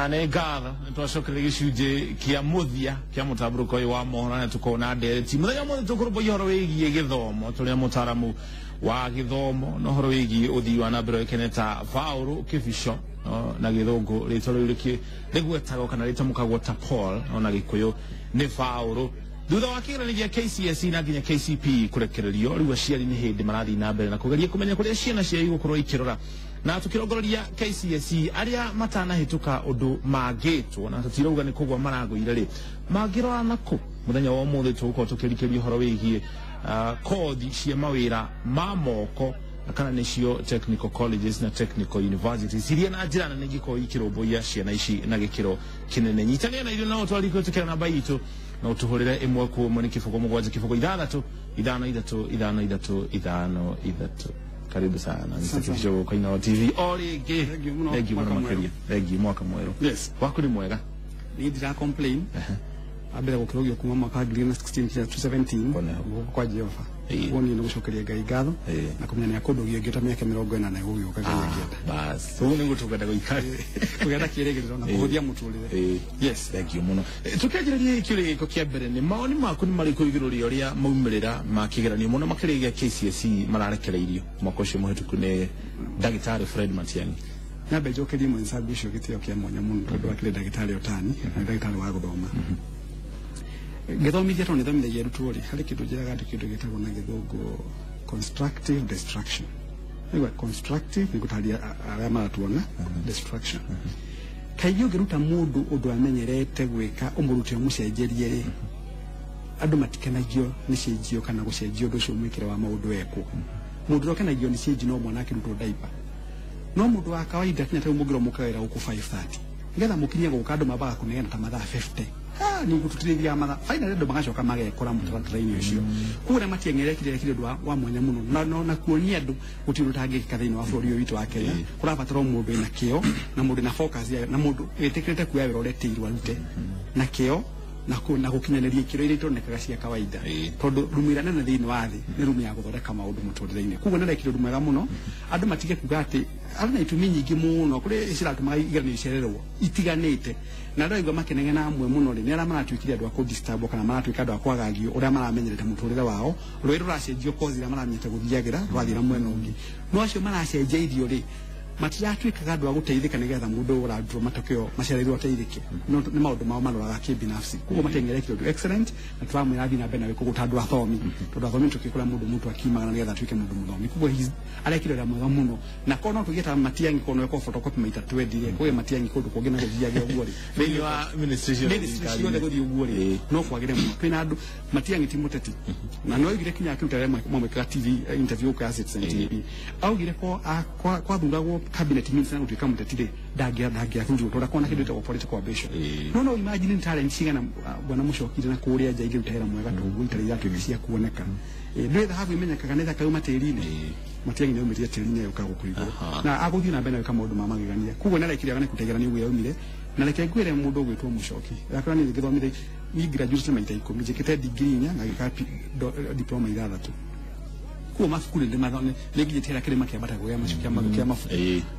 ne gatha twacokere gicunji kia muthia kia mutamburuko uyu wa mohoro na tukona ndereti muthenya mothe tukurumbia horo wigie githomo turia mutaramu wa githomo no horo wigie uthii wa nambere keneta Paul Kibisho na githungu ritwa riu rigwetagwo kana ritamukagwo ta Paul ona gikuyu ni Paul thutha wa kigeranio gia KCSE na nginya KCPE kurekererio riu aciari ni hindi marathi na mbere na kugeria kumenya kuria ciana cia igukorwo ikirora na tukirongororia KCSE aria matanahituka undu mangitwo na tutirauga ni kugwa maragwire ri mangirora naku muthenya wa umuthi tugukorwo tukirikiria horo wigie kothi cia mawira ma moko kana nicio technical colleges na technical universities iria na njira na ngiko ikiromboia ciana ici na gikiro kinene nyitania na irio no twariko tukira namba itu na utuhurire imwe ku mwe kifugo mugwaje kifugo ithathatu karibu sana nisakisho kwa ina TV origi thank you mwana thank you mwaka mwero yes wako ni mwega ni dira complain abera gukirogyo kuma mwaka 2016 2017 kwa Jehova woni no gucokeria Ngai ngatho na kumenya ni akondo giogeta miaka 40 na gugiuka giogeta bas ubu ningo tugenda guikara kugenda kiregero na kuhuthia muturire yes thank you muno tukiajiria ikire ko kiambere ni maoni maku ni mariko igiruri ria maumirira makigeranio muno makirigia KCSE mararekereirio makoshi muhituku ne Dagitari Fred Matiang'i nabe jokedi mu nsabisho gitio kia monya muno tondu akire Dagitari Otani na Dagitari wa guthoma githomithia to nithomithia ruturi hari kindu jiraga ati kindu gitagwo na githungu constructive destruction niwa constructive nikutaria aria maratuona destruction kaigi ugiruta mundu undu amenyerete gwika umurute umucenjerie ri andu matikenagio ni cenjio kana gucenjio ndu cio mwikire wa maundu eko mundu rokenagio ni cenjio no mwana kiruto daipa no mundu wa kawaida kinya tayo mugiro mukawira uku 5:30 ngetha mukinyia gukandu mabaga kunegena ta mathaa 50 ni gututiriria matha finally ndo magacoka magekora mutaratara-ini ucio kuria Matiang'i kire wa mwanya muno na kuonia andu gutirutangika thiini wa bũrũri ũyũ witũ wa Kenya kurabatara mundu ina kio na mundu na focus na mundu witikirite kuya wira uretirwo arute na kio na gukinyanĩria ikiro iria itonekaga cia kawaida tondu rumira nene thiini wa thi ni rumu ya guthondeka maundu muturire-ini kuguo nĩ rekire mwega muno andu matige kuga ati arina itumi nyingi muno kuri iciratumaga igeranio icererwo itiganite na ndoigwa makenegena amwe muno ri ni ara maratuikire andu a disturb kana maratuika andu a kwagagio uria maramenyerete muturire wao rwiri ruracenjio kozi iria maramenyete guthiagira rwathira mwena ungi no acio maracenjia irio ri matiratuikaga andu a guteithika nigetha mundu urandwo matokeo maciarirwo ateithike ni maundu mao maroraga kibinafsi kuguo Matiang'i kindu excellent na twamwira athi na mbere na wikuguta andu athomi tondu athomi tukikura mundu akimaga nigetha tuike mundu muthomi kuguo arekire ria mwega muno na kono tugita Matiang'i kono eko photocopy maita twendire kuguo Matiang'i kundu kungi na guthiaga uguo ri thini wa ministration ne guthi uguo ri no kwagire muno twina andu Matiang'i timuteti na no igire kinya akiruta mwamwikira TV interview kwa Assets and TV augire ko kwa thuragwo cabinet minister na gutuika muteti ndagia thuru tondu kona kindu ta political ambition no imagine talent cigana bwana mucokire na kuria jaigi rutahera mwega tugu itari yake cia kuoneka ndwetha hafu imenyekaga netha kauma tiri-ini Matiang'i ni umiria tiri-ini yo kagukuigwo na aguthi na mbere kama undu mamagigania kuguo nara ikiria ne kutegerania uwe umire na reke ngwire mundu gwitwo mucoki yakora ni githomire ni graduate maita 10 jikite degree nya na gikapi diploma 6 kuo mafukuri ndi mathone nigitira kirima kia bata goya macukia magukia mafu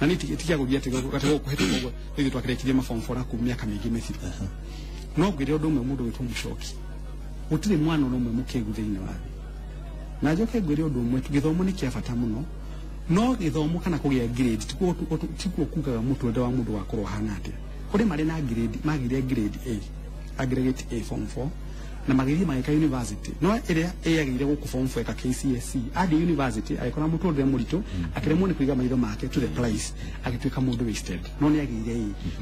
na ni tikia gugia tigo gatego kuhetuka go nigi twakirekirie mafom fora ku miaka mingi methiri no gwire undu umwe mundu witwo mucoki utire mwana umwe mukegu thiini wa na njoke gwire undu umwe githomo ni kia bata muno no githomo kana kugia grade tikuo kugaga mutu wa mundu wakorwo hana atia kuri mari na grade magire grade A aggregate A form 4 na magiri maika university no iria yagire guku form 4 ka KCSE adi university aikora mutu ndire murito akiremwo ni kuiga maitho make to the place agituika mundu wasted no ni yagire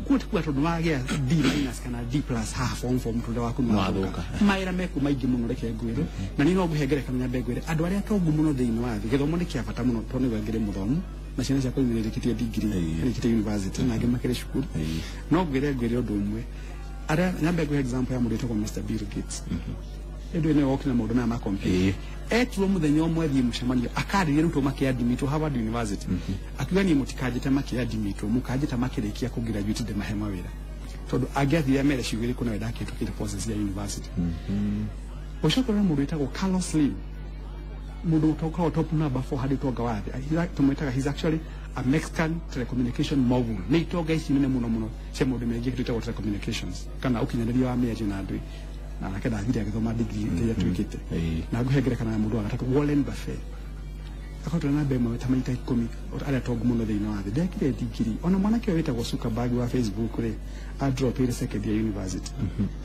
kuti kwa tondu magia D- kana D+ half form 4 mutu waku mwathũka maira meku maingi muno reke ngwire na ni no guhengere kamenya mbegwire andu aria tongu muno thiini wa thi githomo ni kia bata muno tondu ngire muthomu na ciana ciakwa imirikitie degree rikite university na ngemakire cukuru no gwire undu umwe ara nyambe go example ya murito kwa Mr. Bill Gates edwe ne okina mundu na makompe etwo muthenya omwe thi mucemanio akari ruto makiadimito Harvard University akigani mutikajite makiadimito mukajita makirikia ku graduate de mahema wira tondu agathi ya mere cigiri kuna wenda kitu kile process ya university ushokora mundu etagwo Carlos Slim mundu utoka top number 4 hadi toga wapi tumwetaga he's actually a Mexican telecommunication mogul ni toga ici nene muno cia mundu mengi kitwa telecommunications kana ukinyanĩria wa mĩario na andũ na nake ndathire agĩthoma degree ya twikite na guhengere kana mundu agataka Warren Buffett akotwa na bema ta maita 10 ala togu muno thĩinĩ wa thĩ ndekire degree ona mwanake wetagwo Zuckerberg wa Facebook ri a drop ile second year university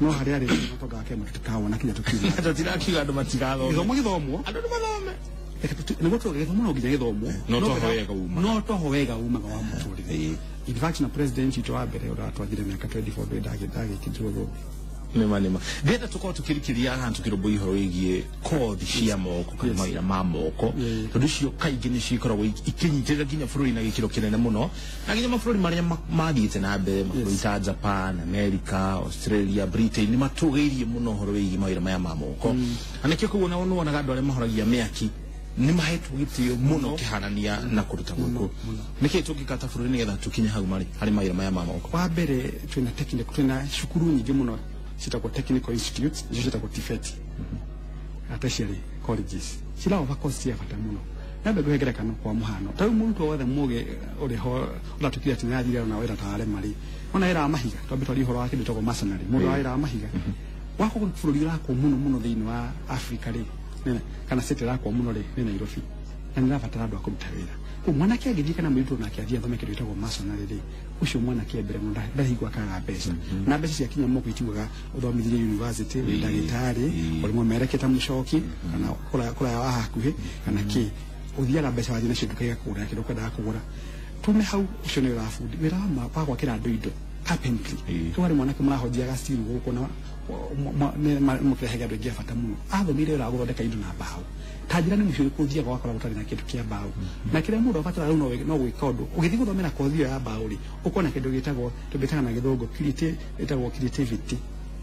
no hari ari toga yake mtukawa na kinya tukiwa tutirakira andũ matigatho githomo andũ mathome ni gutwo githomo no ginya githomo no toho wega uma wa muturire in fact na president ito wa mbere uratwathire miaka 24 ndagithage kijugo nema ndeta tukao tukirikiria hantu kirobo ihoro igie kothi cia moko kana mawira ma moko tondu cio kaingi ni cikoragwo ikinyitira ginya bururi na gikiro kinene muno na ginya mabũrũri maria mathiĩte na mbere mabũrũri ta Japan, America, Australia, Britain ni matugĩirie muno horo wĩgiĩ mawira maya ma moko na nikio kuona wonaga andũ arĩa mahoragia mĩaki ni mahetwo gĩtĩo muno kihanania na kuruta guku niki tukikata bururi nigetha tukinye hau hari mawira maya ma moko wa mbere twina technical twina cukuru nyingĩ muno citagwo technical institutes ndio citagwo TVET tertiary colleges cila ova course ya bata muno na mbegu hegera kana kwa muhano tawi muntu wothe muge uri ho uratukira tinathire na wera tare mari ona era mahiga tobe tori horo wake nditagwo masonary mundu era mahiga wako bururi rako muno thiini wa Africa ri kana sete rako muno ri ni Nairobi na nirabatara andu akuruta wira mwanake agithie kana mwitu na akiathia thome kindu itagwo masonary ri ucio mwanake mbere muno ndarigwa kana mbeca na mbeca cia kinya moko itiugaga uthomithirie university ndagitari urimo mereketa mucoki kana kura ya hakuhi kana ki uthiaga mbeca wathie nacio nduka igakura kindu kwenda kugura tume hau ucio ni urafundi wira wa pa gwakira andu indo carpentry twari mwanake murahothiaga steel guku na mukirehega andu ingi bata muno athomire wira guthondeka indo na mbao tajira ni mucio kuthia gwakora gutari na kindu kia mbao na kile mundu abatara no gwika undu ugithi guthomera kothi ya mbao ri ukona kindu gitagwo tubitaga na githungu creativity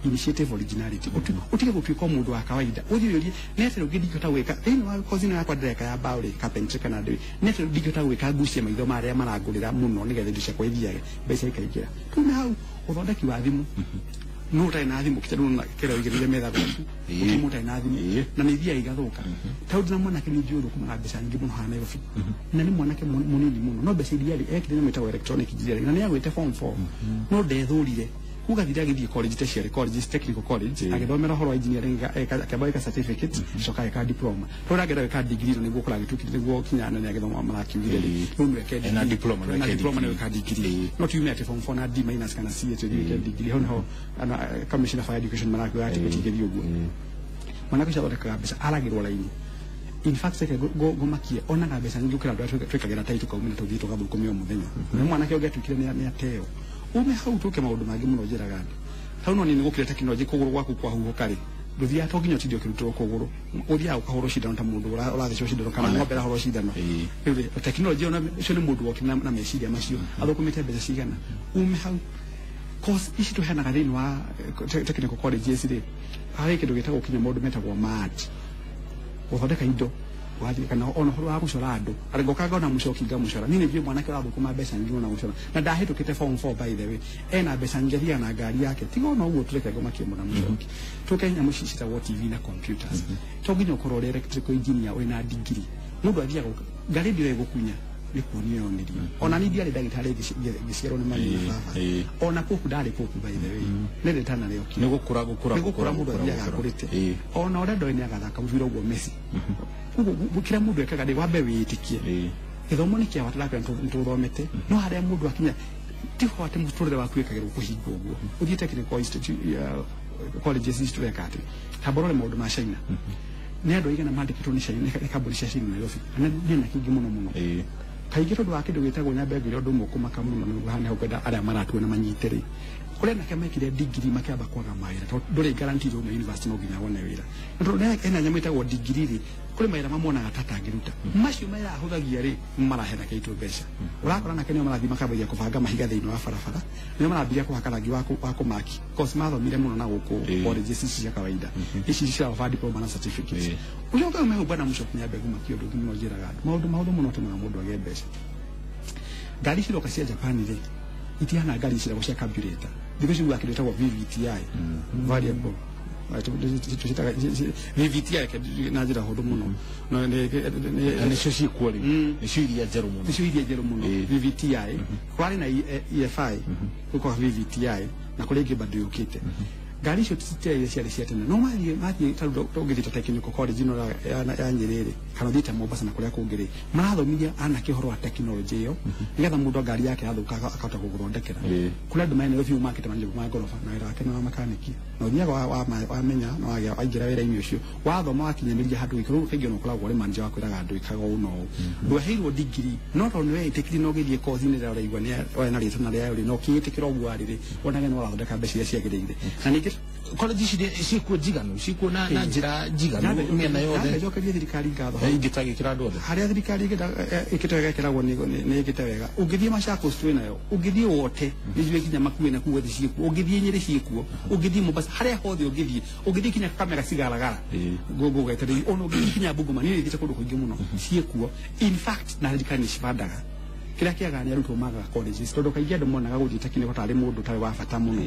initiative originality utige gutwika mundu wa kawaida uthiorie nete ugithikota gwika thini wa kothi na kwa ndeka ya mbao ri carpentry kana ndi nete ugithikota gwika gucia maitho maria marangurira muno nigetha ndicia kwithiaga mbeca ikaingira tume hau uthondeki wa thimu no tai na thimu kitadu na kero igirire metha gwaku utimu tai na thimu na nithia igathuka taudu na mwana kini juru kuma mbeca nyingi muno hana Nairobi na ni mwana ke munini muno no mbeca iria ekire no metawa electronic engineering na ni agwite form 4 no ndethurire kuga thira githie college tertiary college technical college agithomera horo engineering akaba ka certificate coka ka diploma to ragera ka degree niguo kora gitukire niguo kinyana ni agithoma marakiugire no mweke na diploma na ka degree not you net form 4 na D minus kana C to degree hono ana commissioner for education maraku ati kitigiri uguo manako chabota ka bisa aragirwa laini in fact seke go makie ona ka bisa ngukira ndo twekagira taitu ka umina tuthito ka bukomio muthenya na mwana ke ogetukire ni ateo ume hau tuke maundu mangi muno njira gani hau no ni gukire technology kuguru gwaku kwa huho kare nduthia atoginya tidio kirutwo kuguru uthia ukahoro shida nta mundu urathi shida kana ngombe ra horo shida no ile technology ona cio ni mundu wakina na meciria macio athukumite mbeca cigana ume hau course ici tuhena gathini wa technical college ri hari kindu gitagwo kinya mundu metagwo math uthondeka indo wathi kana ona horo wa gucora andu arigokaga ona mucoki nga mucora nini byo mwanake wa thukuma mbeca nyingi na gucora na ndahitukite form 4 by the way ena mbeca ngeria na ngari yake tigo no uguo tureka goma kiemo na mucoki tukenya mucicita wa TV na computers toginya ukorwo electrical engineer wina degree mundu athia ngari ndio igukunya nikuonio nirio ona ni ndiari ndagitari giciaro ni mari baba ona kuku ndari kuku by the way nende tana leo ni gukura mundu athia akurite ona ore ndo ni agathaka mubira uguo Messi kira mundu ekaga ndi wambe witikie githomo ni kia wataraka ntuthomete no haria mundu akinya tiho ati muturire waku ekagirwo kuhinga uguo uthie technical institute colleges institute yakati taborore maundu ma China ni andu igana mandikitwo ni China ni kambuni cia China Nairobi na ni na kingi muno kaingĩ tondu wa kindu gitagwo nyambe ngire undu mukumaka muno na hane hukenda aria maratu na manyitiri kuria nake mekire degree makiamba kwaga mawira tondu nduri guarantee yo university no ginya wone wira tondu ena nyambe itagwo degree ri kuri mawira mamona gatatangiruta macio mawira ahuthagia ri marahena kaitu mbeca urakora nake ni marathi makabagia kubanga mahiga thiini wa barabara ni marambia kuhaka rangi wa kumaki cause mathomire muno na guku college cia kawaida ici cia wa diploma na certificates uyoga umehubana mucoki nyambe gumakio ndu ngimo njiraga maundu muno tuma mundu age mbeca ngari ciroka cia Japan ri itiana ngari cia carburetor thikũ ciuga kĩndũ gĩtagwo VVTi variable tucitaga VVT yake na njira huthu muno no ni cio ciĩkuo rĩu nĩ cio iria njerũ mũno VVTI kwari na EFI kuko VVTI na kũrĩ ingĩ bado yũkĩte ngari icio titire ciarĩ cia tene no mathiĩ tũngĩthita technical college ino ya Nyerere kana thita Mombasa na kũrĩa kũngĩ marathomithia anake ũhoro wa technology ĩyo nĩgetha mũndũ ngari yake yathũka akahota gũthondekera kũrĩa andũ maene review market manjũ ma ngoroba na wĩra wake na makaniki na ũthiaga wamenya na waingĩra wĩra-inĩ ũcio wathoma wakinyanĩria handũ gĩkĩro kaingĩ no ũkoragwo ũrĩ manager wa kwĩraga andũ ikaga ũũ no ndũheirwo degree no tondũ nĩ wĩtĩkiri no gĩthiĩ kothi-inĩ ĩrĩa ũraigua nĩ na rĩtana rĩa ũrĩ no kĩĩtĩkĩra ũguo arĩrĩ onage no ũrathondeka mbeca iria ciagĩrĩire na ningĩ college ciĩkuo njiganu ciĩkuo na njĩra njiganu mĩena yothe njokerie thirikari ngatho ingĩtagĩkĩra andũ othe harĩa thirikari ĩkĩte wegekĩragwo nĩ ĩkĩte wega ũngĩthiĩ Machakos twĩ nayo ũngĩthiĩ wote nĩjuĩ kinya Makueni na kuo ciĩkuo ũngĩthiĩ Nyeri ciĩkuo ũngĩthiĩ Mombasa harĩa hothe ũngĩthiĩ kinya Kakamega cigaragara gũgetereri ona ũngĩthiĩ kinya Bungoma nĩ ĩthiĩte kũndũ kũingĩ mũno ciĩkuo in fact na thirikari nĩ cibandaga kĩrĩa kĩaga nĩ arutwo magaga colleges tondũ kaingĩ andũ monaga gũthiĩ tekniko tarĩ mũndũ tarĩ wa bata mũno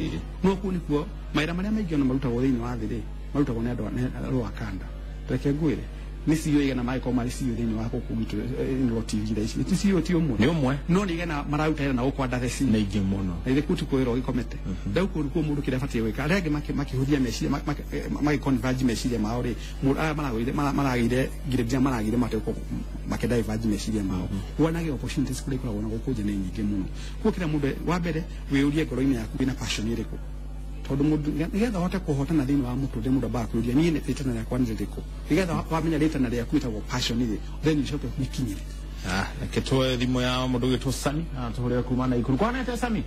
no kuo nĩkuo mawĩra marĩa maingĩ ona marutagwo thĩinĩ wa thĩ marutagwo nĩ andũ a kanda reke ngwĩre nĩ CEO igana magĩkorwo marĩ CEO thĩinĩ wa gũkũ gwitũ ĩno TV tha ici ti CEO ti ũmwe no nĩ igana mararuta wĩra na gũkwanda theci na ingĩ mũno na ithe kuti kwĩrwo gĩkomete ndau kuo mũndũ kĩrĩa batiĩ gwĩka arĩa angĩ makĩhũthia meciria magĩconverge meciria mao rĩ maragĩire ngirĩndĩa maragĩire mateko makĩdiverge meciria mao wonage opportunities kũrĩa ikoragwo na gũkũ nje nĩ nyingĩ mũno kuo kĩrĩa mũndũ wa mbere wĩyũrie ngoro-inĩ yaku wĩna passion ĩrĩkũ tondũ mũndũ nĩgetha ũhote kũhotana thĩinĩ wa mũtũrĩre mũndũ ambakũria niĩ nĩ rĩtana rĩakwa nĩ rĩrĩkũ nĩgetha wamenya rĩtana rĩaku ĩtagwo passion ĩrĩ then ũcoke ũkinyire reke twoe thimũ ya mũndũ ũgĩtwo Sami tũhũrĩre kuma na Ikuru kwanete Sami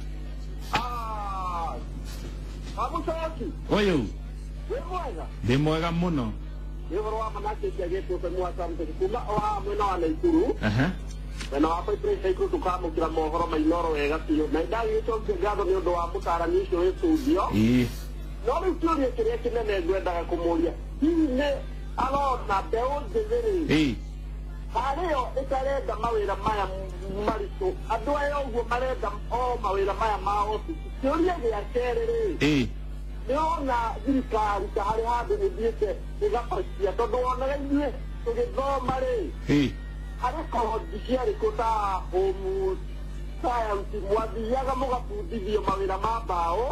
ũyũ ndĩ mwega mũno ũhoro wa manake gĩagĩtwo kwa mwaka mteki kuma wa mwena wa Ikuru na wapo ipresa Ikuru tukamũkĩra mohoro mainoro wega biũ na ndagĩtwo ngatho nĩ ũndũ wa mũtarani ũcio wĩ studio no rĩu kĩũria kĩrĩa kĩnene ngwendaga kũmũria hihi nĩ arona mbeũ njĩthĩ harĩyo ĩtarenda mawĩra maya maritũ andũ aya ũguo marenda o mawĩra maya ma ofici kĩũria gĩa kerĩ rĩ nĩona thirikari ta harĩ handũ ĩthiĩte ĩgapacia tondũ wonaga ithuĩ tũgĩthoma rĩ harĩ kothi ciarĩkũ ta home science mwathiaga mũgabundithio mawĩra ma mbaũ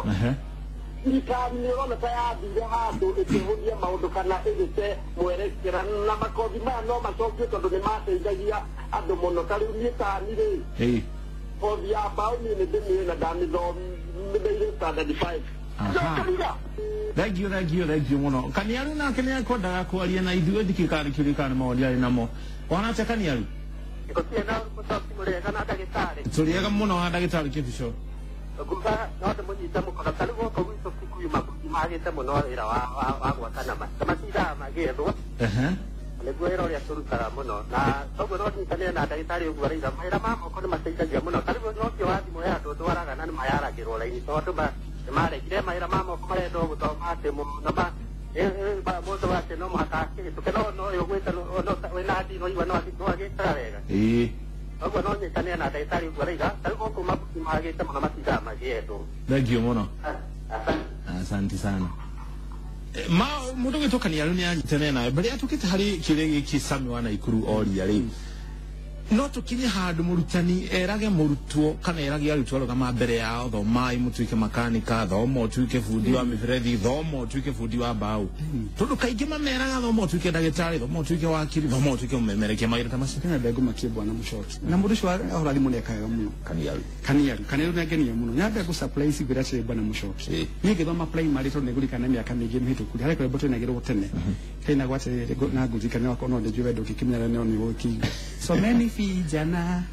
thirikari nĩ ũrona ta yathire handũ ĩkĩhũthia maũndũ kana ĩgĩte mwerekera na makothi maya no macokio tondũ nĩ mateithagia andũ mũno ta rĩu niĩ tani rĩ kothi ya mbaũ niĩ nĩ ndĩmĩũĩ na ndamĩthomitheire standard 5 Thank you mũno Kaniaru nake nĩ ekwendaga kwaria na ithuĩ thikĩkarĩ kĩrĩkanĩ maũndũ arĩ namo wanatĩa Kaniaru tũrĩega mũno wa ndagĩtarĩ Kĩbico kuga no ndĩmũnyite mũkora tarĩ gũkũ gwitũ Kikuyu mabuti magĩte mũno wĩra wa gwakana matindaga magĩethwo nĩguo wĩra ũrĩa tũrutaga mũno na toguo no nyitanĩre na ndagĩtarĩ ũguo arauga mawĩra ma moko nĩ mateithagia mũno tarĩu ũcio wa thimũ ya andũ ndwaraga na nĩ mayaragĩrwo raini tondũ nĩ maregire mawĩra ma moko marendwo gũthoma atĩ mũno mũndũ wake no mũhaka akĩhĩtũke no ũyũ gwĩta wĩna ndino igua no agĩtaga wega ũguo no nyitanĩre na ndagĩtarĩ ũguo arauga tarĩu gũkũ mabuti magĩte mũno matindaga magĩethwo Thank you mũno asante sana mũndũ ũgĩtwo Kaniaru nĩ anyitanĩre nawe mbere ya tũkĩte harĩ kĩrĩa gĩkĩ Sami wa Naikuru oria rĩ no tũkinye handũ mũrutani erage mũrutwo kana erage arutwo arũgama mbere yao thomai mũtuĩke makanika thoma ũtuĩke bundi wa mĩberethi thoma ũtuĩke bundi wa mbaũ tondũ kaingĩ mameraga thoma ũtuĩke ndagĩtarĩ thoma ũtuĩke wakiri thoma ũtuĩke mũmemerekia mawĩra ta macio kana mbegũ makĩbwa na mũcoki na mũndũ ũcio ahora thimũ nĩ akaga mũno Kaniaru nĩ angenia mũno nyambe gũ surprise gwĩra atĩ bwana mũcoki niĩ ngĩthoma primary tondũ nĩ gũrikana mĩaka mĩingĩ mĩhĩtũku harĩ kũrĩa mbũtũ inagĩrwo tene kaina gwate na ngũthikana wakwa no ndĩjue wendo ũkĩkinyĩra nĩ ũgĩkiuga so many vijana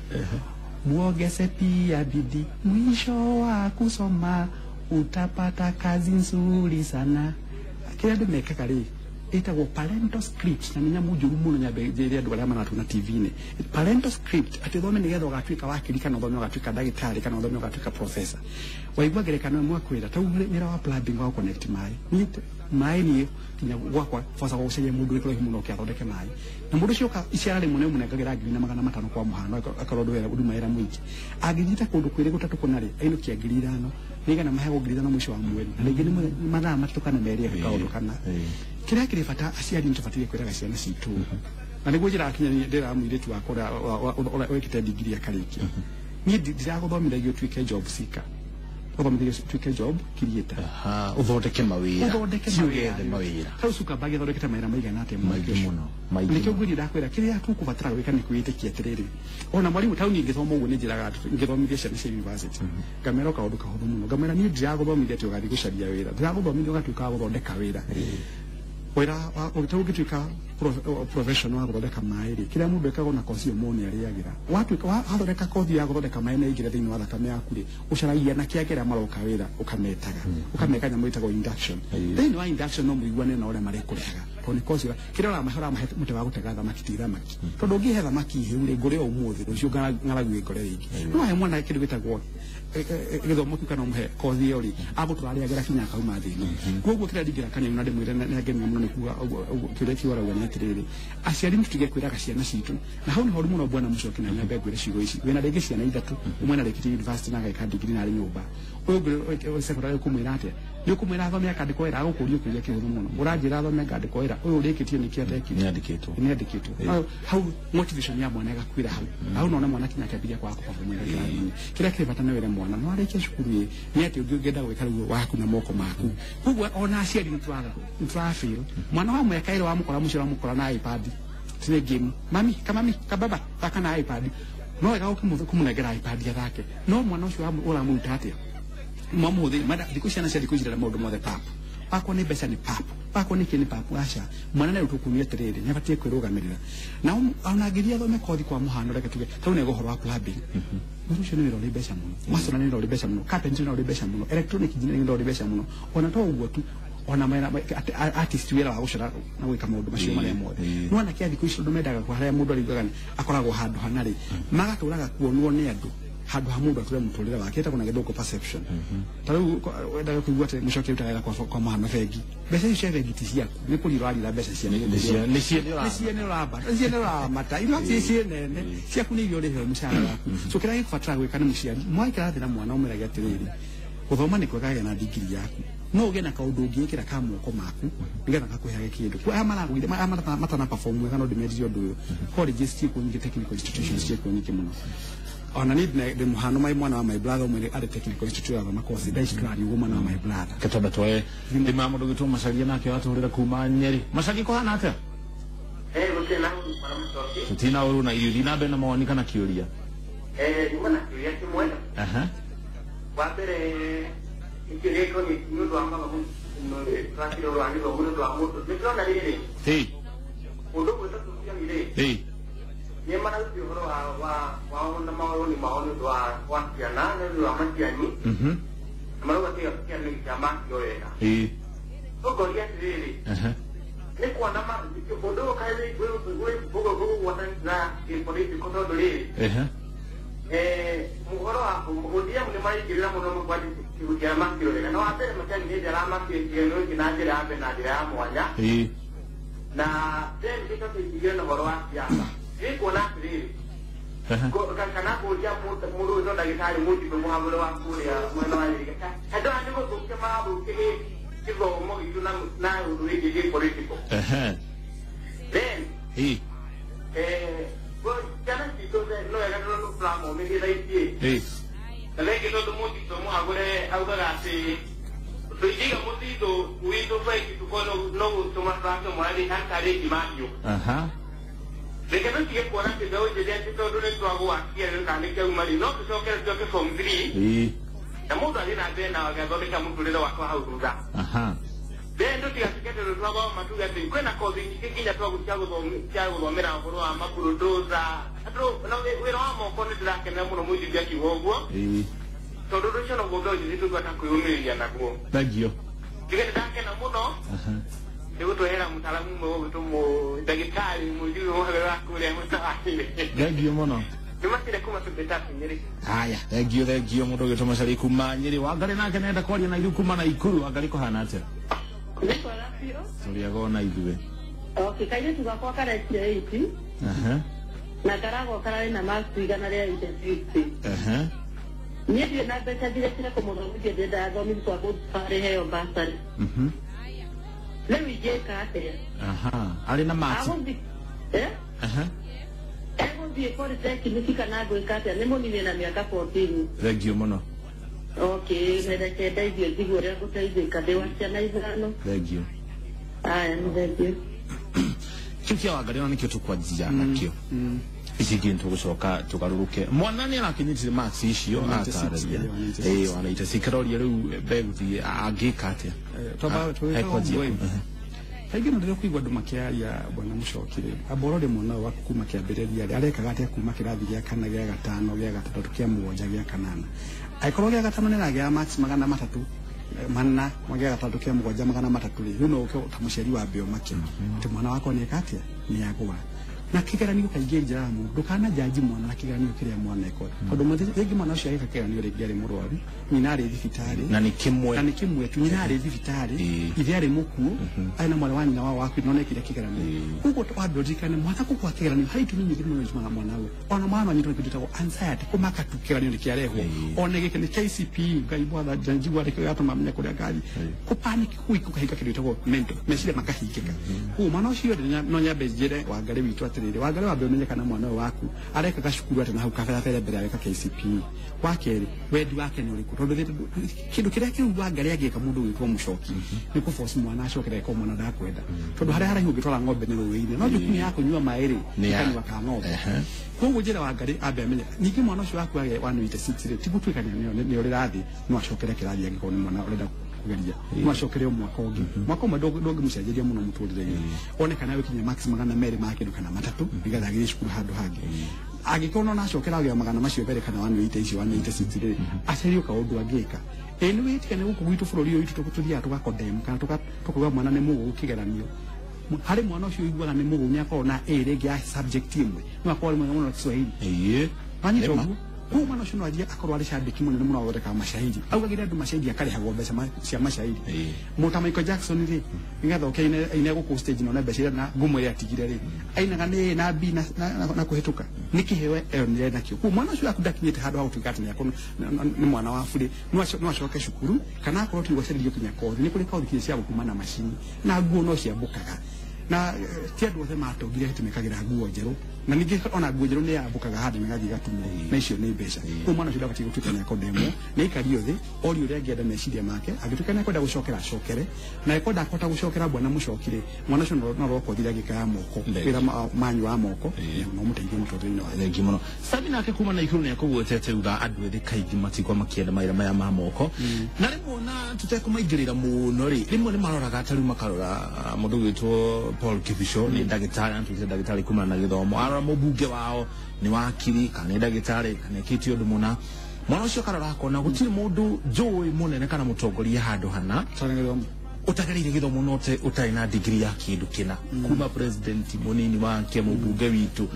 muongeze pia bidii, mwisho wa kusoma utapata kazi nzuri sana. Kila ndio mekaka rĩ ĩtagwo parental script na nĩnya mũnjũru mũno nyambe njĩrĩa andũ arĩa maratuna TV-inĩ parental script atĩ thome nĩgetha ũgatuĩka wakiri kana thome ũgatuĩka ndagĩtarĩ kana thome ũgatuĩka professor waigua ngerekano ĩmwe kwĩra ta umĩra wa plumbing wa connect maĩ mai ni kinya gwakwa fasa kwa ucenjia mundu wikoro himuno kia thondeke mai na mundu cio iciara rimwe ne munengagira ngiri na 500 kwa muhano akarodo wera uduma era mwiki agithita kundu kwire gutatu kunari aino kia ngiri 5 nigana mahego ngiri 5 mwisho wa mweri na ngiri mathaa matukana meri akaundu kana kira kire fata aciari ntufatire kwiraga ciana citu na niguo njira akinya ndira mwiritu wakora wekite digiri akariki ni ndiraguthomithagio twike job seeker uthomithagio twike job creator uthondeke mawira ciugethe mawira hau suka bagi thondekete mawira maigana atia maingĩ mũno nikio ngwiri ndakwira kiria tukubatara gwika ni kwitikia atiriri ona mwalimu tauni ngithoma uguo ni njiraga ngithomithia ciana cia university ngamera kaundu kahuthu muno ngamera ni ndiraguthomithia ati ugathi gucaria wira ndiraguthomithia ugatuika guthondeka wira wira ugituika professional guthondeka mairi kiria mundu ekago na kosi omoni ariagira watuika wathondeka kothi ya guthondeka mairi na igira thiini wa thakame yaku ri ucaragia na kiagira maroka wira ukametaga ukameka nyamu itago induction thiini wa induction no muiguane na ore mari kurega toni kosi kiria ora mahora muti wa gutega thamaki ti thamaki tondu ungihe thamaki hiu ri ngure umuthi rucio ngaragu ngore ringi no he mwana kindu gitagwo githomo kana muhe kothi yori agutura ariagira kinya kauma thiini koguo kiria ndigira kanya na ndimwire na ngeni muno ni kuga kiria kiora wa atiriri aciari ntutige kwiraga ciana citu na hau ni horu muno bwana mucoki na nyambe gwire cigo ici wena rege ciana ithatu umwe na rekiti university na gaika degree na ari nyumba uyu secondary kumwira atia ni kumwira thome akandiko era agukurio kiria kihuthu muno uranjira thome akandiko era uyu rikitie ni kiateki ni andikitwo hau motivation ya mwana gakwira hau no na mwana kinya kiabiria kwa kumwira kiria kibata na wera mwana no areke cukuru ni ati ungenda gwika ruo waku na moko maku kuguo ona aciari nitwafeel mwana wa mweka ile wa mukora mucira mukora na iPad tine game mami kababa taka na iPad no ega kumunegera iPad yake no mwana ucio ura mutatia mamuthi mada dikushana cia dikujira maundu mothe pap pako ni besa ni pap pako ni kini pap acha mwana na utukumia tiriri nyabatie kwirugamirira na onagiria thome kothi kwa muhano reke tuge tau ne gohoro wa clubbing murucio ni ro libesha muno masona ni ro libesha muno carpentry ni ro libesha muno electronic engineering ni ro libesha muno ona to uguo tu ona mena artist wira wa gucira na gwika maundu macio mari mothe no na kia dikucio ndo mendaga kwa haria mundu arigaga akoragwo handu hanari magaturaga kuonwo ni andu handu ha mundu ature muturire wake eta kuna githoko perception taru wendaga kuigua ati mucoke utaga kwa mahana fegi besa icio fegi ticiaku ni kulirwa ali la besa cia ni ciene raba mata ino cie nene ciaku ni irio rihe mucara waku so kira gikubatara gwika ni muciari mwaikara thina mwana umeraga atiriri guthoma ni kwega na digiri yaku no ugena kaundu ungikira ka moko maku ngetha gakuheage kindu kwa amaraguire matana perform wega no dimendi undu uyu colleges ci ku ngi technical institutions ci ku ngi muno ona ni de muhano mai mwana wa my brother mwere at technical institute of makosi dai strani woman wa my brother kataba twae ndi mamudu gitu macaria nake waturira kuma Nyeri macari ko hana atia gukena mwana mucoki tutina uru na irio dina bena mawani kana kiuria ndimana kiuria kimwe wa mbere ikireko ni mundu wa mama twakiro rwani ro mundu wa mundu nikona riri mundu gwita tukia riri ni mana uti horo wa onda maoni wa kiana ne wa matiani mara wa tia kiana ni chama yoyega ogoria riri ni kwa na ma mundu kai we bogo watanza polisi ko ndo riri muhoro wa mudia mune mai kirira muno mu kwadi kugira makiro rega no apere machani ni dara makiro no kinajira abe na dira mwanya na then kito kigira no horo wa yamba iko na riri ko kana ko ya muru no dagitari muti mu hamulo wa kuria mwana wa rega hado andi ko kema bu ke kibo mo ituna na urigi ji politiko then jana sito no era no plamo me dai tie lei todo mundo tomo agora gasi to diga mundo uito fai que tu cono no toma tanto morali hankare di maggio de que no tiene por antes de hoy de día todo no hago aquí en el canal que un marino que so que son gris la mundo ali na bena ga do ka mundo le wa kwa hauruga Dentro ti asikete lo trago matuga te kwena kozi ngikinya twa kuchago do mera ngoro ama kurudoza atro no we no amo kone dra ke na muno muji bya kihogo to do chono go go jitu kwa takuyumi ya nago bagio tigene take na muno Devo era mutaalamu mo tumo dagitari muji mo hera kule mutaki bagio mono Nimasire kuma tubeta Nyeri haya bagio mundo getoma sari kuma Nyeri wagale nake nenda kwaria na iru kuma na ikuru agali ko hanate Niko Tulia gona ithuĩ. Okay, kaire tugakwa karaikia 80. Na karago karari na marks igana rĩa 50. Niĩ ndirĩ na mbeca ndirekire kũmũthomithia ndĩrenda athomithie kwa gũtwarĩ heo basarĩ. Rĩu ingĩka atĩa? Arĩ na marks. Egũthiĩ polytechnic kana gwĩka atĩa? Nĩ mũnini na mĩaka 14. Thengio mũno. Okay, nĩreke ndeithio njigue ũrĩa ngũteithĩka ndĩ wa ciana ithano. Thengio. Aya, nĩ thengio. Kĩu kĩa Wangari ona nĩkĩo tũkwanjia nakĩo. Ici ingĩ tũgũcoka tũgarũrũke. Mwana nĩ arakinyitire marks icio atarĩria. Wanaita cikaroria rĩu begũthiĩ angĩka atĩa. Kaingĩ no ndĩrĩ kũigua andũ makĩaria bwana Mũcokire aboro rĩmwe nao wa kuma kĩambĩrĩria arekaga atĩa kuma kĩrathi gĩa kana gĩa gatano gĩa gatatũ kĩa mũgwanja gĩa kanana aikorwo gĩa gatano nĩragĩa marks 300 mana gĩa gatatũ kĩa mũgwanja 300 rĩu no ũke ta mũciari wa mbeo makĩno atĩ mwana wako nĩ ekatia nĩ yagwa na kĩgeranio kaingĩ njaramu ndũkana jaji mwana na kĩgeranio kĩrĩa mwana eko tondũ mũthenya mwana ũcio agĩka kĩgeranio rĩngĩ arĩ mũrwaru nyina arĩ thibitarĩ na nĩ kĩmwe tu nyina arĩ thibitarĩ ithe arĩ mũkuũ arĩ na mwana wa nyina wao waku none kĩrĩa kĩgeranio ũguo twambĩrĩkane mwana gũkwa kĩgeranio harĩ tuni nyingĩ mũno icimana mwana we ona mwana nyitwo kĩndĩtagwo anxiety kũmaka tu kĩgeranio nĩ kĩarehwo ona gĩkĩ nĩ KCPE ngai bwana janji wa rĩkĩ gatũma menya kũrĩa ngari kũpanic kũhika kĩndũ gĩtagwo mental meciria makahingĩka ũguo mwana ũcio no nyambe njĩre Wangari witũ atĩrĩrĩ Wangari wambe ũmenyekana mwana waku arekaga cukuru atĩ na hau kabere mbere areka KCPE wakeri wendi wake nĩ ũrĩkũ tondũ kĩndũ kĩrĩa kĩu Wangari agĩka mũndũ witwo Mũchoki nĩ kũforce mwana acokere kwa mwana ndakwenda tondũ harĩa haraihu ũngĩtwara ng'ombe nĩ rũĩ-inĩ no jukumu ya kũnyua maĩ rĩ kanyua ka ng'ombe koguo njĩra Wangari ambe amenye ningĩ mwana ũcio waku agĩ 186 ti gũtuĩkania nĩ ũrĩ rathi no acokere kĩrathi angĩkorwo nĩ mwana ũrenda kugeria no acokere mwaka ũngĩ mwaka ũmwe ndũngĩmũcenjeria mũno mũtũrĩre-inĩ onekana wĩkinyia max 200 ma kĩndũ kana 3 nĩgetha agĩthiĩ cukuru handũ hangĩ angĩkorwo no acokera agĩa 100 macio mbere kana 180 icio 186 rĩ acario kaũndũ angĩka nĩ wĩtigane gũkũ gwitũ bũrũri ũyũ witũ tũthiaga tũgakodem kana tũkauga mwana nĩ mũgũ kĩgeranio harĩ mwana ũcio ũiguaga nĩ mũgũ nĩ akorwo na A rĩngĩ ya subject imwe no akorwo mwega mũno Kiswahili manyita ũguo huu mwana ũcio no athiĩ akorwo arĩ shabiki mũnene mũno athondekaga mashahidi augagĩre andũ mashahidi akarĩhagwo mbeca cia mashahidi mũta Michael Jackson rĩ nĩgetha oke aine gũkũ stage no na mbeca na ngumo ĩrĩa atigire rĩ ainaga nĩ na B na kũhĩtũka nĩ kĩheo nĩ nakĩo huu mwana ũcio akundakinyĩte handũ ha gũtuĩka atĩ nĩ mwana wa burĩ no acoke cukuru kana akorwo tu gũcererio kinya kothi nĩ kũrĩ kothi kinya cia gũkuma na macini na nguo no ciambũkaga na ti andũ othe matongire hĩtũmĩkagĩra nguo njerũ na ningĩ ona nguo njerũ nĩ yambũkaga handũ nĩgathiĩ gatumwo na icio nĩ mbeca ũguo mwana ũcio ndabatiĩ gũtuĩka nĩ akodemwo nĩ aikario thĩ orio ũrĩa angĩenda meciria make angĩtuĩka nĩ akwenda gũcokera acokere na akwenda akota gũcokera bwana Mũchoki mwana ũcio no rokothira gĩka ya moko wĩra manyu wa moko no mũteithie mũtũrĩre-inĩ wa thengi mũno Sabi nake kuma na igũrũ nĩ akũgwetete uga andũ ethĩ kaingĩ matigwa makĩenda mawĩra maya ma moko na rĩmwe na tũtekũmaingĩrĩra mũno rĩ rĩmwe nĩ maroraga tarĩu makarora mũndũ gwĩtwo Paul Kibisho nĩ ndagĩtarĩ antũire ndagĩtarĩ kuma na gĩthomo arora mũbunge wao nĩ wakiri kana nĩ ndagĩtarĩ kana ekĩtie ũndũ mũna mwana ũcio karora akona gũtirĩ mũndũ njũĩ mũnene kana mũtongoria handũ hana utagarire githomo note utarĩ na degree ya kĩndũ kĩna kuma president mũnini wake mũbunge witũ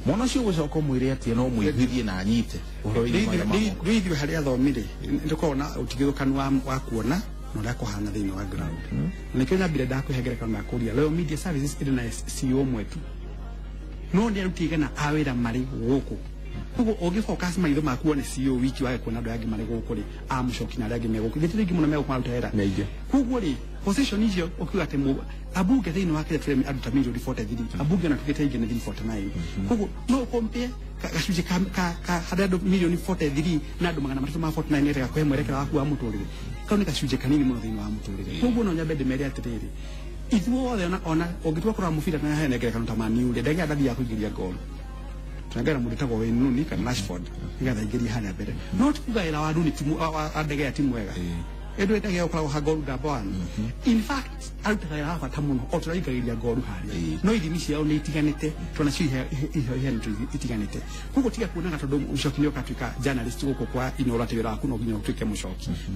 mwana ũcio gũcoka mwĩre atĩ no mwĩhithie na anyite rĩithio harĩa athomire ndĩkorwo ũtigithũkanu wa kuona no ndakuhana thĩinĩ wa ground na nĩkĩo nyambire ndakwĩhengere kana kũria Royal Media Services ĩrĩ na CEO mwetu no nĩ aruti na awĩra marĩ gũkũ koguo ũngĩfocus maitho maku one CEO wiki wage kuona andũ angĩ marĩ gũkũ rĩ Mũchoki na arĩa angĩ megũkũ gĩtirĩ rĩngĩ mũno megũkũruta wĩra koguo rĩ position icio ũkiuga atĩ abunge thĩinĩ wa kĩrĩa tũremi andũ ta milioni 43 abunge na tũgĩte ingĩ nĩ 49 koguo no compare gacunjĩ ka harĩ andũ milioni 43 na andũ 349 nĩ rega kũhe mwerekera waku wa mũtũrĩre kau nĩ gacunjĩ kanini mũno thĩinĩ wa mũtũrĩre koguo no nyambe ndĩmere atĩrĩrĩ ithuothe ona ũngĩtua kũrora mũbira na hene ngerekano ta Man U ndege ndathia kũingĩria gol tunagera mũndũ tagwo Wayne Rooney kana Rashford nĩgetha aingĩrie harĩa mbere no tikugaĩra wa Rooney timu wa ndege ya timu wega Edward ndege ũkoragwo ha gol number 1 in fact arutaga wĩra wa bata mũno o tũraingagĩria gol harĩa no ithimi ciao nĩ itiganĩte twana cio ihenya itiganĩte koguo tiga kuonaga tondũ Mũchoki nĩ ũkatuĩka journalist gũkũ kwa inora wĩra waku no nginya ũtuĩke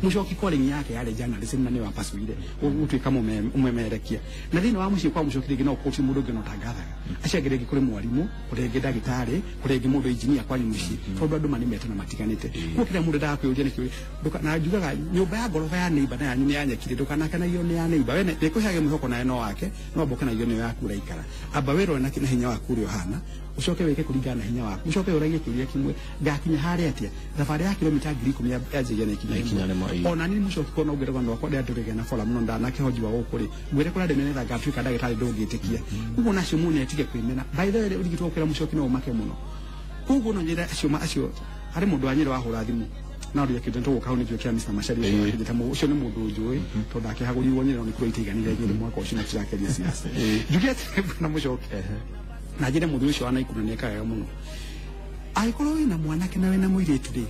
Mũchoki calling yake yarĩ journalist na nĩ wa pasuire gũtuĩka mũmemerekia na thĩinĩ wa mũciĩ kwa Mũchoki rĩngĩ no kũci mũndũ ũngĩ no tangathaga aciagĩre ngĩ kũrĩ mwarimũ kũrĩ ngĩ ndagĩtarĩ kũrĩ ngĩ mũndũ engineer kwanyu mũciĩ tondũ andũ manimete na matiganĩte koguo kĩrĩa mũndũ ndakũĩũria nĩkĩo na njugaga nyũmba ya ngoro ngoroba ya neighbor na yanyu yanyakire ndukana kana iyo ni ya neighbor wene nikuhage muhoko naye no wake no mbokana iyo ni yaku raikara aba wero na kina hinya waku uri ohana ucoke weke kuringana hinya waku ucoke uragie kiuria kimwe gakinya hari atia thabari ya kilomita 10,000 yaje na ikinya ona ni mucoke kono ngere ndo akode andurege na fola muno ndana kihoji wa ukuri ngwire kura ndemenetha gatuika ndagitari ndungitikia ugo nacio mune atige kwimena by the way urigitwo kira mucoke no make muno kugo no njira acio hari mundu anyire wahura thimu na uri yakite ndo kauni tyo kia Mr. Mashari nditamu ucio ni mundu njui to ndake hagurirwo nyire ni kuroitiganire nyire mwaka ucio na kirake ria siasa jugete na mucoke na njire mundu ucio anaikuna kaga muno aikoro ina mwanake nawe na muiritu ri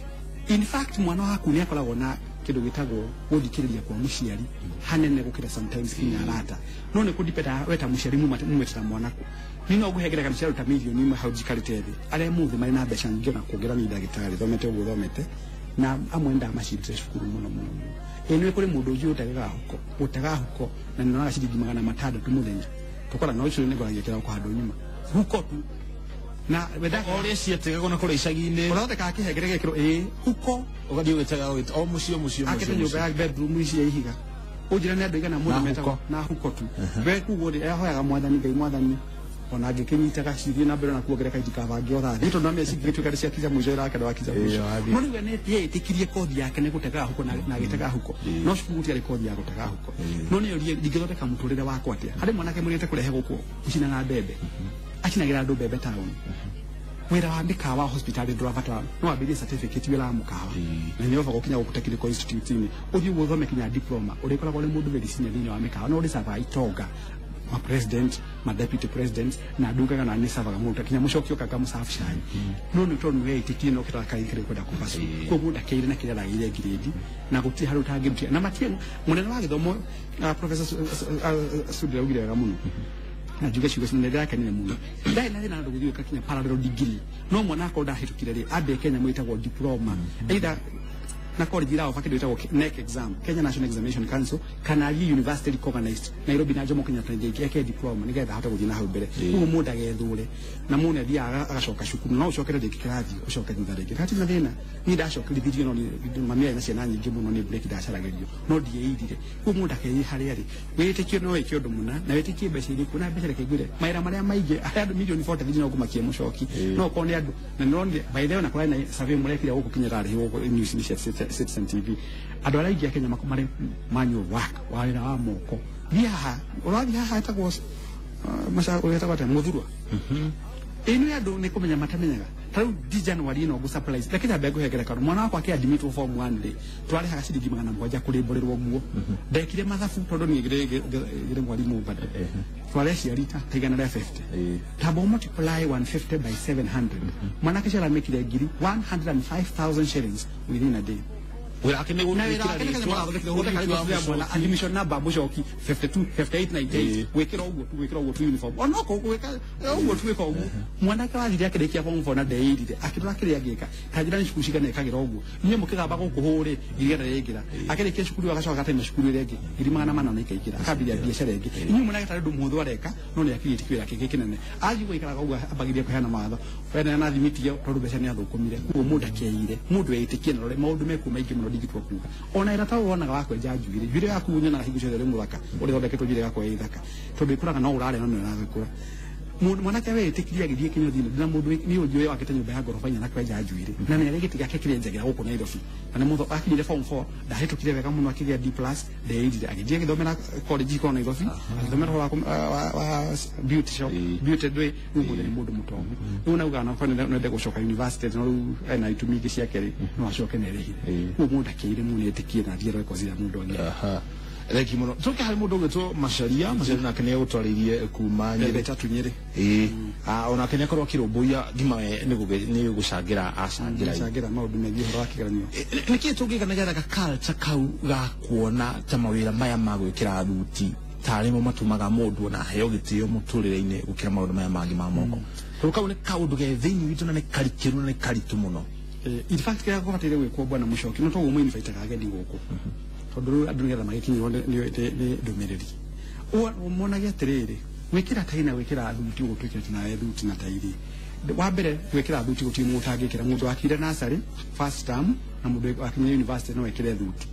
in fact mwana waku ni akoragwo na kindu gitagwo guthikiriria kwa muciari hanene gukira sometimes kinya arata no ne kudipeta weta muciari mumetira mwanako nino guhegera kana ciaruta milioni imwe hau jikarite thi aria muthe mari na mbeca nyingi na kuongerera ni ndagitari thomete uguo thomete na amwe nda macirite cukuru muno eno kuri mundu uju utaga huko na ninaga ciringi 600 muthenya tukora no icio ni goragikira kwa handu nyuma huko tu na weda ore ciatega gona kuri icagi-ini uratheka kihengere gekiro huko ugathii ugitaga o mucio akete nyumba ya bedroom ici ya ihiga ujira ni andu igana mundu metago na huko tu we kugo ri ahoyaga mwathani ngai mwathani ona angikinyitaga cithi na mbere na kuongereka itikabangi otha thito na meci gituika cia kiza mujo ra kada wakiza mujo no ni ne tie tikirie kothi yake ne gutega huko na gitega huko no cukuru ti ari kothi ya gutega huko no ni uri ndingithondeka muturire wakwa atia hari mwanake murite kurehe guku ucina na bebe akinagira andu bebe town wera wa mikawa hospital ndurabata no abiri certificate wira mukawa na ni ofa gukinya gukutekire ko institute ni uthi guthome kinya diploma uri kora gole mundu medicine thini wa mikawa no uri sava itonga ma president ma deputy president na dunga na ni sava gamuta kinya mushokio kaka musafishai no ni tonu we itikino no kira kai kire kwenda kufasu ko muda keire na kira ile grade na guti haru tangi na matien munene wa githomo professor Sudira ugire gamuno na juga ciugo cinene yake ni muno ndai na ndo guthiuka kinya parallel degree no mwana ko ndahitukire ri abe Kenya mwitagwo diploma either na college lao fakiri witagwo NEC exam Kenya National Examination Council kana university recognized Nairobi na Jomo Kenyatta yake diploma nigetha hata guthina hau mbere ugo mundu agethure na mune athia agacoka cukuru no ucokere de kirathi ucoke thutha rigi kati na thina ni ndacoka video no ni mamia na ciana nyingi muno ni break ndacaragerio no ndieithire ugo mundu akei hari ari witikio no wiki undu muna na witikio mbeca iri kuna mbeca rekegure maira maria maingi andu milioni 40 thina gumakie mucoki no kone andu na no by the way na kwa na survey murekire guku kinyara ri guku news ni Citizen TV andu aria ingi Kenya makomare manual work wawira wa moko biaha urathi haha etagwo masha etagwo ta muthurwa inu andu ni kumenya matamenyaga tau di January no go surprise lakini abego hegera kanu mwana wako akia admit form 1 day twari haga ciringi 700 kuri mborerwo muo ndekire mathabu tondu ni gire mwalimu bado twari ciarita tigana na 50 tabo multiply 150 by 700 mwana kishara mekire ngiri 105,000 shillings within a day we akene go admission na babu shoki 52 58 98 wekira ugo tu uniform onoko weka ugo tu weka ugo mwana ka wathire akirekia form 4 na deirire akirwa kire agika kajira ni shukuru shikane kagira ugo nye mukigamba gukuhure iriga regira akirekia shukuru agacoka gatema shukuru irege irimana mana na ikaikira akabiria biashara ege nye mwana gatare ndu muthu areka no ni akiriti kwira kike kinene aji gwikara ugo abagiria kuhana matho wena na thimitio tondu beca ni athukumire kuo mundu akeire mundu eitikie na maundu meku maingi muno digitwo kuga ona ira tawo wonaga wakwe njajugire jure yaku nyona hingo ciothe muthaka uri thondeketwo jire yakwe ithaka tondu ikuraga no urare no niragikura mundu mwanake we itikiria githie kinyo thina na mundu ni ujuye wakete nyumba ya gorofa nyana kwa njajugire na ni arigitiga kekire njagira guku na Nairobi na mundo akinyire form 4 ndahitukire wega muno akigia D+ deidire agithie githomera college ko Nairobi agithomera wa beauty shop beauty dwe ngugo ni mundu mutongo una ugana kwa nende gucoka university no ena itumiki ciake no acoke nerehire mundu akire muno etikie na thiero kozira mundu ngi Reki muno tuke hari mundu gitwo Macharia na kene gutwaririe kuma nyere tatu nyere ona kene korwo kirumbuya ngima ni gucangira acangira maundu mengi horo akigeranio niki tungigana getha culture kau ga kuona ta mawira maya magwikira thuti tarimo matumaga mundu na heo gitio muturire-ini gukira maundu maya mangi ma moko tukau ni kaundu ge thiini witu na ni karikiru na ni karitu muno in fact kaya ko batire gwikwo bwana mucoki no to gumu invite ka gendi guku tondu andu ngetha magikinyo ni ndumiriri umona gyatiriri wikira taina wikira thuti gutwikira na thuti na tairi wa mbere wikira thuti guti mutangi kira mundu akire nasari first term na mundu akinya university no wikire thuti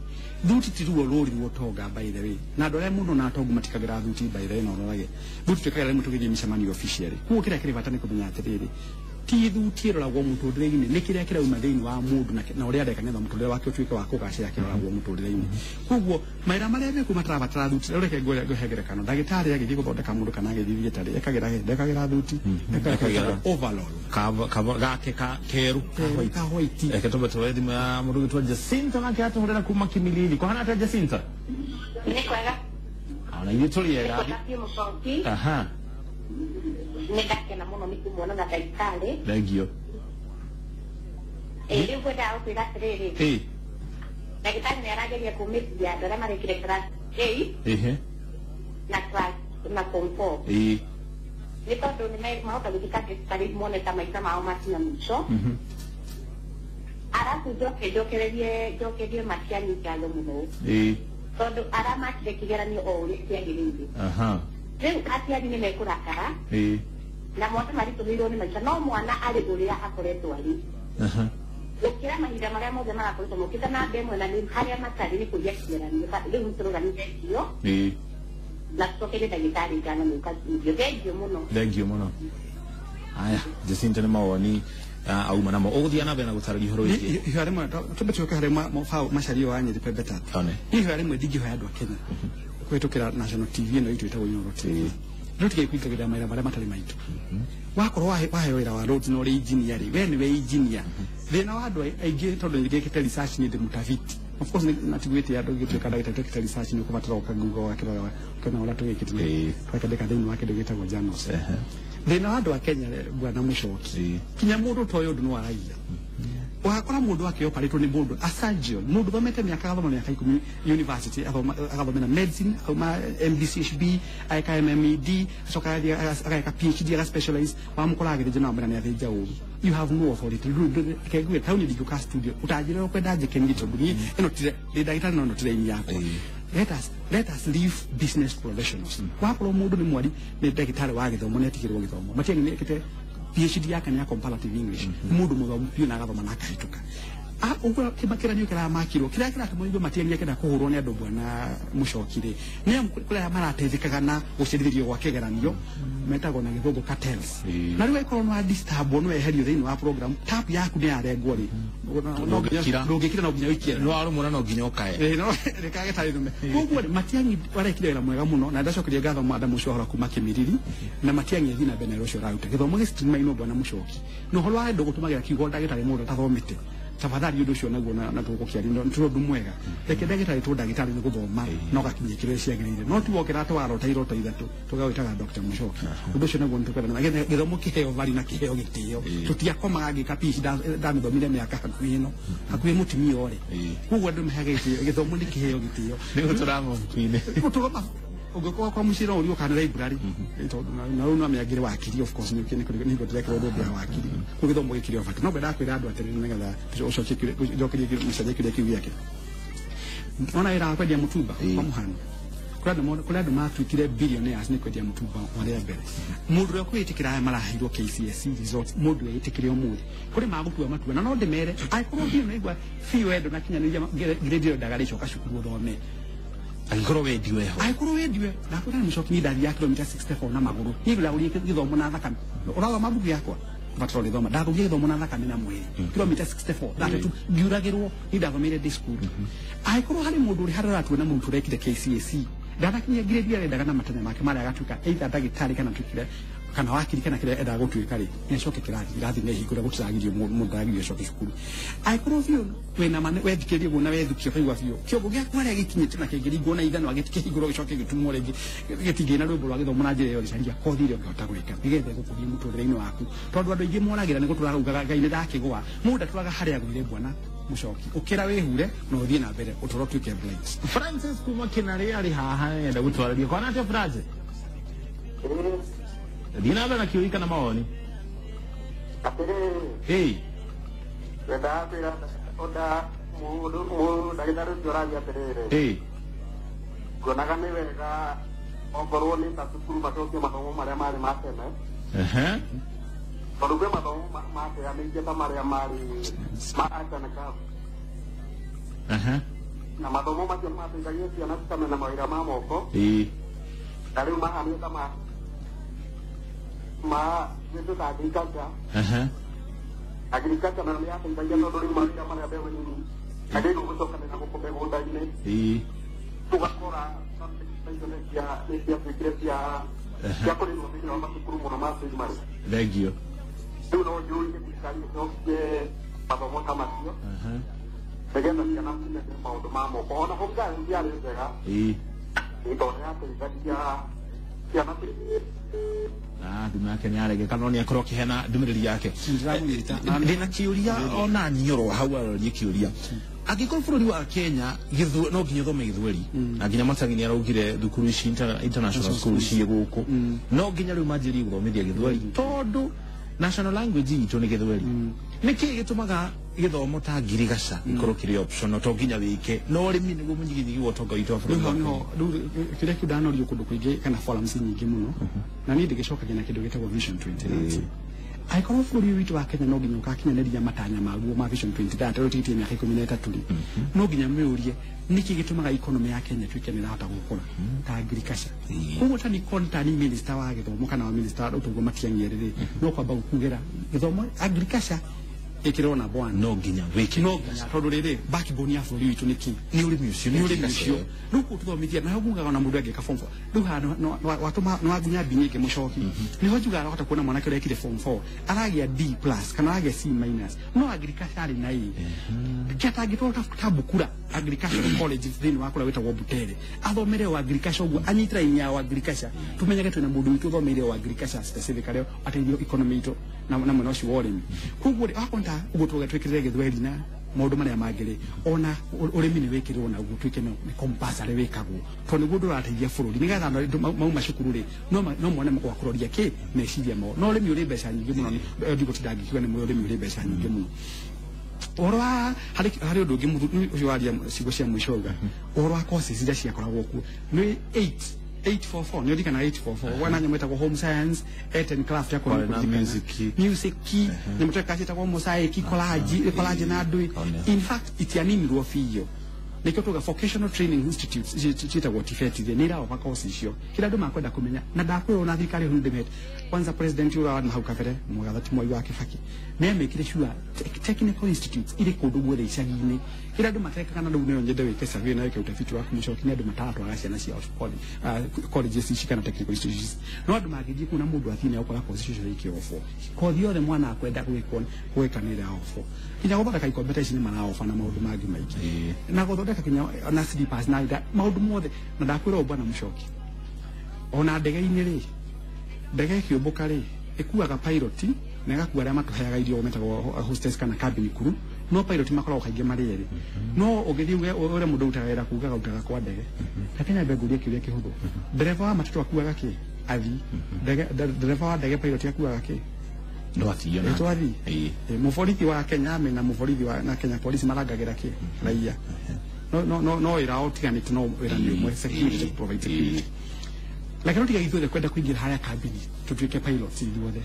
thuti ti ruo ruri wotonga by the way na ndore muno na tongu matikagira thuti by the way no rage thuti tukagera mutu githie micemani officially kuo kira kiri bata ni kumenya atiriri ti thuti roragwo mutundire-ini ni kiria kirauma thiini wa mundu na uria areka ngetha mutundire wake utuike wa kugacira kiroragwo mutundire-ini koguo maira maria meku matarabatara thuti reke ngohegerekano ndagitari agithie guthondeka mundu kana agithie thietari ekagira thuti ekagira overall gake keru ka hoiti eketoba twethi ma mundu gitwa Jacinta na kiatu hurera kuma Kimilili kwa hana ta Jacinta ni kwega ana yituriega aha nindakena muno ni kumwona na ndagitari thengio riu kwenda ukwira atiriri ndagitari ni arageria kumithia andũ arĩa marĩkire class A na class na form 4 ni tondũ nĩ mahota gũthika credit mone ta maisha mao makinya mwisho arabu njokerie Matiang'i ngatho mũno tondũ aramakire kĩgeranio o ũrĩa kĩagĩrĩire rĩu aciari nĩ mekũrakara na mwana maritũmĩirwo nĩ maica no mwana arĩ ũrĩa akoretwo arĩ gũkĩra mahinda marĩa mothe marakoretwo mokĩte na ndemwe na nĩ harĩa matarĩ nĩ kũria kĩgeranio rĩu tũrũgamithĩtio na tũcokeire ndagĩtarĩ ngano nĩ ũkathithio thengio mũno aya Jacinta nĩ mawoni auma namo ũgũthiĩ na mbere na gũtarĩria ũhoro wĩgiĩ ihoya rĩmwe tũmbe tũke harĩ macario wa Nyeri Pembe Tatu ihoya rĩmwe ndingĩhoya andũ a Kenya kũhetũkĩra National TV ĩno itũ ĩtagwo Inooro TV rĩu tigekuingagĩrĩra mawĩra marĩa matarĩ maitũ wakorwo waheo wĩra wa roads na ũrĩ engineer rĩ we nĩwe engineer thĩna wa andũ aingĩ tondũ nĩgĩkĩte research nĩ ndĩ mũtafiti of course natiguĩte andũ gĩtuĩka ndagĩta research nĩ ũkũbatara ũkaguga wakĩrora kana ũrĩa tũgĩkĩte twakandĩka thĩinĩ wa kĩndũ gĩtagwo journals thĩna wa andũ a Kenya bwana Mũchoki kinya mũndũ ta ũyũ nĩ waragia wakora mũndũ akĩoparetwo nĩ mũndũ a surgeon mũndũ thomete mĩaka 10 university agathomera medicine auma MDCHB aka MMED acoka ageka PhD aga specialize wamũkora agĩthĩnja na mbere nĩ athĩnja ũru you have no authority kegwe tauni ndingĩũka studio utanjĩra kwenda njĩkengi tondũ niĩ ĩno tire ndagĩtarĩ no tire-inĩ yakwa let us leave business professionals wakorwo mũndũ nĩ mwari nĩ ndagĩtarĩ wa gĩthomo nĩ atigĩrwo gĩthomo Matiang'i nĩ ekĩte PhD yake ni ya comparative English mundu muthomu pio na gathoma na kahituka uguo kimakiranio kiramakirwo kiria kiratumũrithio Matiang'i akenda kuhurwo ni andu bwana Mũchoki ni kuria marateithikaga na gucirithĩrio gwa kĩgeranio metagwo na gĩthũngũ cartels na rĩu ikorwo no disturb no eherio thĩinĩ wa program tap yaku nĩ yarengwo rĩ ndũngĩkira no nginya wĩkĩre no arũmũra no nginya ũkae no rekage tarĩ ndume koguo Matiang'i warekire wĩra mwega mũno na ndacokeria ngatho Madam Mũchohora kuma Kimilili na Matiang'i athina mbere na ũcio raute gĩthomo gĩcitima-inĩ bwana Mũchoki no horo wa ndũgũtũmagĩra kiugo ndagĩtarĩ mũndũ tathomete tafadhali ũndũ ũcio naguo na tũgũkĩaria nĩ ũndũ mwega reke ndagĩtarĩ tũ ndagĩtarĩ nĩ gũthoma no gakinyia kĩrĩa ciagĩrĩire no ti wokĩra twara ta irota ithatũ tũgawĩtaga Dr. Mũchoki ũndũ ũcio naguo nĩtũkwenda na gĩthomo kĩheo vari na kĩheo gĩtĩo tũtiakomaga ngĩka PhD ndamĩthomire mĩaka hakuhĩ ĩno hakuhĩ mũtumia ũrĩ koguo andũ mehaga gĩtĩo gĩthomo nĩ kĩheo gĩtĩo nĩguo tũramũkuinĩ tũgoma ũngĩkorwo kwa mũcira ũrio kana library na rĩu no amĩagĩre wakiri of course nĩ ndĩrekĩrwo ũndũ wa wakiri gũgĩthomwo gĩkĩrĩ obata no mbere akwĩra andũ atĩrĩrĩ nĩgetha ũcokie mũcaria kĩrĩa kĩu gĩake ona wĩra wa kwendia mũtumba kwa mũhano kũrĩ andũ matuĩkire billionaires nĩ kwendia mũtumba marĩa mbere mũndũ ũrĩa kwĩtĩkĩra aya maraheirwo KCSE results mũndũ ũrĩa yĩtĩkĩre ũmũthĩ kũrĩ magũtua matua na no ndĩmere angĩkorwo biũ naigua biũ wendo na kinyanĩria grade ĩyo ndagarĩcoka cukuru ũthome angĩkorwo wendiwe ho angĩkorwo wendiwe ndakwĩra Mũchoki nĩ ndathiĩ ya kilomita 64 na magũrũ niĩ ndagũrire gĩthomo na thakame ũrathoma mbuku yakwa bataro gĩthomo ndathomire gĩthomo na thakame na mwĩrĩ kilomita 64 ndatatu ngiuragĩrwo nĩ ndathomeire day school angĩkorwo harĩ mũndũ ũrĩ harĩ aratuona mũndũ ũrekire KCSE ndanakinyia grade ya endaga na matanya make marĩa agatuĩka either ndagĩtarĩ kana tuĩkire kana wakiri kana kĩrĩa endaga gũtuĩka rĩ nĩ acoke kĩrathi nĩ hingũra gũtiragirio mũndũ ndagĩrio acoke cukuru angĩkorwo biũ wĩna mane wethikĩrie guo na wethukio kaigua biũ kĩongo gĩaku harĩa gĩkinyĩte na kĩngĩringwo na ithanwa gĩtikĩhingũrwo gĩcoke gĩtumwo rĩngĩ gĩtingĩ na rwĩmbo rwa gĩthomo na njĩra ĩyo gĩcaria kothi iria ũngĩhota gwĩka nĩgetha gũkũria mũtũrĩre-inĩ waku tondũ andũ aingĩ moragĩra nĩ gũtũraugaga Ngai nĩ ndakĩgũa mũndũ atũraga harĩa agũire bwana Mũchoki ũkĩra wĩhure na ũthiĩ na mbere ũtũro tuĩke blind Francis kuma Kinarĩ arĩ haha nenda gũtwarĩria kwana atĩa Francis Dina mbere na kiũria kana mawoni atĩrĩrĩ wendaga kwĩra mũndũ ndagĩtarĩ ũcio ũraria atĩrĩrĩ nguonaga nĩ wega ongorwo nĩ ta cukuru macokie mathomo marĩa marĩ ma tene tondũ kwĩ mathomo mateanĩirie ta marĩa marĩ ma arts and crafts na mathomo macio mateithagia ciana cikamenya mawĩra ma moko na rĩu mahamia ta gĩtũ ta agriculture na nĩ yateithagia tondũ rĩu mawĩra marĩa mbeũ nini agĩrĩirwo gũcokanĩra gũkũ mĩgũnda-inĩ tũgakora nĩ ciatuĩkire cia kũrĩrwo thĩinĩ wa macukuru mũno ma primary. Thengio. Rĩu no njũrie thirikari ĩcokie mathomo ta macio nĩgetha ciana cimenye maũndũ ma moko ona homegirls ciarĩ njega tondũ yateithagia ciana thimũ yake nĩ arege kana nĩ akorwo akĩheana ndũmĩrĩri yake. Ndĩna kĩũria ona nyoro hau arorie kĩũria angĩkorwo bũrũri wa Kenya no nginya thome gĩthweri na nginya Matagi nĩ araugire thukuru ici international schools ciĩ gũkũ no nginya rĩu manjĩrie gũthomithia gĩthweri tondũ national language itũ nĩ gĩthweri. Nĩkĩ gĩtũmaga gĩthomo ta ngirigaca ikorwo kĩrĩ optional to nginya wĩke no ũrĩmi nĩguo mũnyigithigi wa ũtonga witũ wa bũrũri wa Kenya. Kĩrĩa kĩu ndanorio kũndũ kũingĩ kana forums nyingĩ mũno na niĩ ndĩgĩcokagia na kĩndũ gĩtagwo Vision 2030. Angĩkorwo bũrũri witũ wa Kenya no nginya ũgakinyanĩria matanya maguo ma Vision 2030 tũrĩtie mĩaka 13 no nginya mwĩũrie nĩkĩ gĩtũmaga economy ya Kenya ĩtuĩke nĩ ĩrahota gũkũra ta agriculture. Koguo ta nĩ minister wa gĩthomo kana wa minister wa ũtonga Matiang'i rĩrĩ no kwamba gũkugĩra gĩthomo agriculture ĩkĩrwo na bwana no nginya wĩke no nginya tondũ rĩrĩ backbone ya bũrũri witũ nĩkĩ nĩ ũrĩmi ũcio rĩu kũtũthomithia na haugaga ona mũndũ angĩka form 4 rĩu haha watũma no nginya mbi nyingĩ mũcoki nĩho njugaga ahota kuona mwanake ũrĩa ekire form 4 aragĩa D+ kana aragĩa C- no agriculture arĩ na E kĩatangĩtwo tabukura agriculture college thĩinĩ wa kũrĩa wĩtagwo Butere athomere o agriculture ũguo anyitĩra inya ya agriculture tũmenyage twĩna mũndũ witũ ũthomeire o agriculture specifically ateithio economy itũ na mwena ũcio wa ũrĩmi. Koguo akonta ũguo twĩkĩrĩre gĩthweri na maũndũ marĩa mangĩrĩ ona ũrĩmi nĩ wĩkĩrĩrwo na ũguo twĩke nĩ compulsory wĩkagwo tondũ nĩguo ndũrateithia bũrũri nĩgetha mauma cukuru rĩ no mone wa kũroria kĩ meciria mao no ũrĩmi ũrĩ mbeca nyingĩ mũno ndigũ tindangikiuga nĩ ũrĩmi ũrĩ mbeca nyingĩ mũno. Ũhoro wa harĩ ũndũ ũngĩ ũcio waria ciugo cia mũico uga ũhoro wa courses iria ciakoragwo kuo nĩ 844 nĩ ũrikana 844 wana nyamũ ĩtagwo home science art and craft ya kũrĩa music nyamũ ĩtagwo mosaic collage na andũ in fact itianinirwo biũ nĩkĩo tuga vocational training institutes ciĩtagwo TVET nĩ iraofa course icio kila andũ makwenda kũmenya na ndakwĩrwo na thirikari hũndũ ndĩmete kwanza president ũrĩa wa hau kabere Mũgathe Mwai wa Kibaki nĩ amekire sure technical institutes irĩ kũndũ guothe icagi-inĩ kila andũ matekaga na rĩu nĩyo nyende wĩke survey na wĩke utafiti waku mũcoki nĩ andũ matatwara ciana ciao colleges ici kana technical institutions no andũ mangĩthiĩ kuna mũndũ athine aukora course icio ikĩ ofo kothi yothe mwana akwenda gwĩka nĩ ĩra ofo kinya gũthondeka ikombe ici nĩ maraofa na maũndũ mangĩ maingĩ na gũthondeka kinya na slippers na maũndũ mothe na ndakwĩra bwana mũcoki ona ndege-inĩ rĩ ndege ĩkĩũmbũka rĩ ĩkuaga pilot na ĩgakua arĩa matũheaga irio metagwo hostess kana cabin crew no pilot makoragwo kaingĩ marĩ erĩ no ũgĩthiĩ ũrĩa mũndũ ũrutaga wĩra kuugaga ũrutaga kwa ndege na Kenya mbengũria kĩũria kĩhũthũ ndereba wa matatũ akuaga kĩ athi ndereba wa ndege pilot akuaga kĩ ndo athiyo na twathi mũborithi wa Kenya na mũborithi wa na Kenya police marangagĩra kĩ raia no ĩra ũtiganĩte no wĩra nĩ ũmwe security provide security lakini tiga ithuothe kwenda kũingĩra harĩa kambini tũtuĩke pilots ithuothe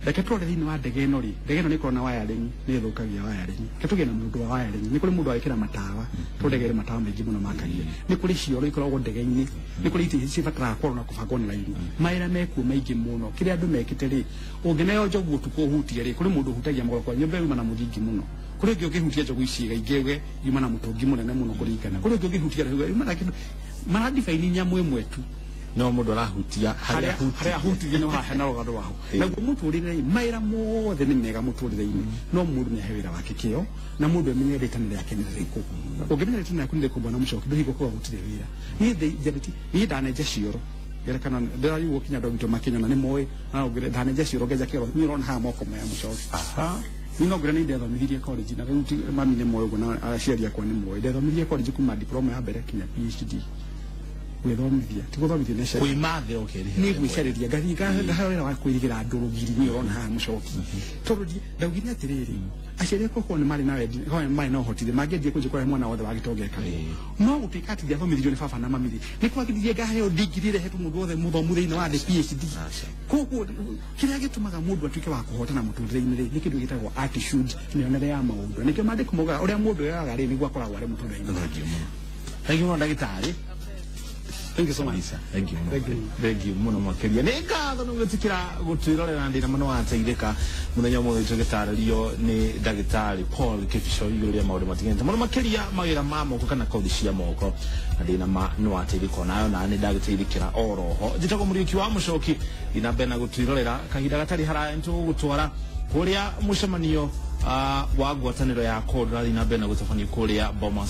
reke tũrore thĩinĩ wa ndege ĩno rĩ ndege ĩno nĩ ĩkoragwo na wiring nĩ ĩthũkagia wiring reke tũgĩe na mũndũ wa wiring nĩ kũrĩ mũndũ wagĩkĩra matawa tondũ ndege ĩrĩ matawa maingĩ mũno makagia nĩ kũrĩ cioro ikoragwo ndege-inĩ nĩ kũrĩ itĩ cibataraga korwo na kũbangwo na raini mawĩra mekuo maingĩ mũno kĩrĩa andũ mekĩte rĩ ũngĩneo njogu ũtukũ ũhutie rĩ kũrĩ mũndũ ũhutagia mũgoko nyũmba yuma na mũthingi mũno kũrĩ ũngĩ ũngĩhutia njogu ici ingĩ yuma na mũtũngi mũnene mũno kũringana kũrĩ ũngĩ ũngĩhutia yuma na kĩndũ maradifaini nyamũ ĩmwe tu no mũndũ arahutia harĩa hutigie no hahena rũgano wao naguo mũtũrĩre mawĩra mothe nĩ mega mũtũrĩre-inĩ no mũndũ nĩ ahe wĩra wake kĩo na mũndũ amenye rĩtanĩ rĩake nĩ rĩkũ ũngĩmenya rĩtanĩ rĩaku nĩ rĩkũ bwana mũcoki ndũhingo kũga gũtirĩ wĩra niĩ ndanenja cioro ngerekana ndĩrariugwo kinya ndogitwo makinyona nĩ moĩ na ũngĩre ndanenja cioro ngenja kĩoro niĩ ũrona haha moko maya mũcoki niĩ no ngĩra nĩ ndethomithirie college na rĩu mami nĩ moĩ ũguo na aciari akwa nĩ moĩ ndethomithirie college kuma diploma ya mbere kinya PhD gwĩthomithia ti gũthomithia nĩ kwĩ mathe ũkĩrĩhĩra nĩ gwĩcarĩria ngathiĩ ngahera wa kwĩrĩgĩra ndũrũ ngiri niĩ ũrona haha mũcoki tondũ ndaugire atĩrĩrĩ aciari akwa korwo nĩ marĩ na wendi marĩ na ũhotithia mangĩendie kũnjĩkora mwana wothe wagĩtongeka no gũtuĩka atĩ ndiathomithirio nĩ baba na mami nĩ kwagĩrithie ngaheo ndigiri ĩrehetwo mũndũ wothe mũthomu thĩinĩ wa thĩ PhD koguo kĩrĩa gĩtũmaga mũndũ atuĩke wa kũhotana mũtũrĩre-inĩ rĩ nĩ kĩndũ gĩtagwo attitude mĩonere ya maũndũ nĩkĩo maandĩko maugaga ũrĩa mũndũ oyaga rĩ nĩguo akoragwo arĩ mũtũrĩre-inĩ thank you ndagitari. Thank you so much. Thank you. Thank you muno makeria. Neka no gutikira gutwirorera ndira mano ateitheka muthenya mwe tugitaririo ni ndagitari Paul Kifisho iguru maundu matigente muno makeria magira mamo kana kaudi cia moko ndina ma no ateithika nayo na ni ndagiteithikira oroho njitako muriuki wa mucoki ina bena gutwirorera kahinda gatari hara ntu gutwara kuria mucemanio wa ngwataniro ya Kodra ina bena gutafania kuria Bomas